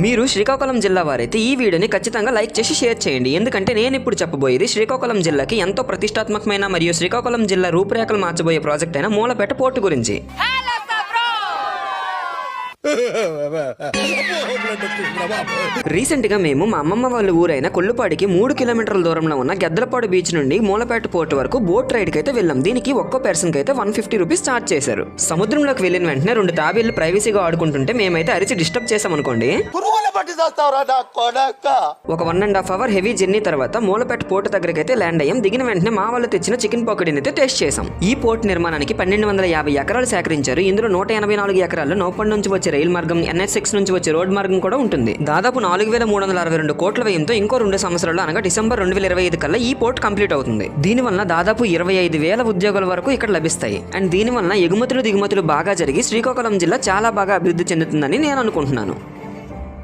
మీరు శ్రీకాకుళం జిల్లా వారైతే ఈ వీడియోని ఖచ్చితంగా లైక్ చేసి షేర్ చేయండి. ఎందుకంటే నేను ఇప్పుడు చెప్పబోయేది శ్రీకాకుళం జిల్లాకి ఎంతో ప్రతిష్టాత్మకమైన మరియు శ్రీకాకుళం జిల్లా రూపురేఖలు మార్చబోయే ప్రాజెక్ట్ అయిన మూలపేట పోర్టు గురించి. రీసెంట్ గా మేము మా అమ్మమ్మ వాళ్ళ ఊరైన కొల్లుపాడికి 3 కిలోమీటర్ల దూరంలో ఉన్న గెద్దలపాడు బీచ్ నుండి మూలపేట పోర్టు వరకు బోట్ రైడ్ కి అయితే వెళ్ళాం. దీనికి ఒక్కో పర్సన్ కి అయితే 150 రూపీస్ చార్జ్ చేశారు. సముద్రంలోకి వెళ్ళిన వెంటనే 2 తాబేళ్లు ప్రైవసీగా ఆడుకుంటుంటే మేమైతే అరిచి డిస్టర్బ్ చేసామనుకోండి. ఒక 1.5 అవర్ హెవీ జర్నీ తర్వాత మూలపేట పోర్టు దగ్గరికి అయితే ల్యాండ్ అయ్యాం. దిగిన వెంటనే మా వాళ్ళు తెచ్చిన చికెన్ పకోడీని అయితే టేస్ట్ చేసాం. ఈ పోర్టు నిర్మాణానికి 1250 ఎకరాలు సేకరించారు. ఇందులో 184 ఎకరాల్లో నౌపండ్ నుంచి వచ్చే రైలు మార్గం, NH6 నుంచి వచ్చే రోడ్ మార్గం కూడా ఉంటుంది. దాదాపు 4362 కోట్ల వ్యయంతో ఇంకో 2 సంవత్సరాలు అనగా డిసెంబర్ 2025 కల్లా ఈ పోర్ట్ కంప్లీట్ అవుతుంది. దీనివల్ల దాదాపు 25,000 ఉద్యోగాల వరకు ఇక్కడ లభిస్తాయి. అండ్ దీనివల్ల ఎగుమతులు దిగుమతులు బాగా జరిగి శ్రీకాకుళం జిల్లా చాలా బాగా అభివృద్ధి చెందుతుందని నేను అనుకుంటున్నాను.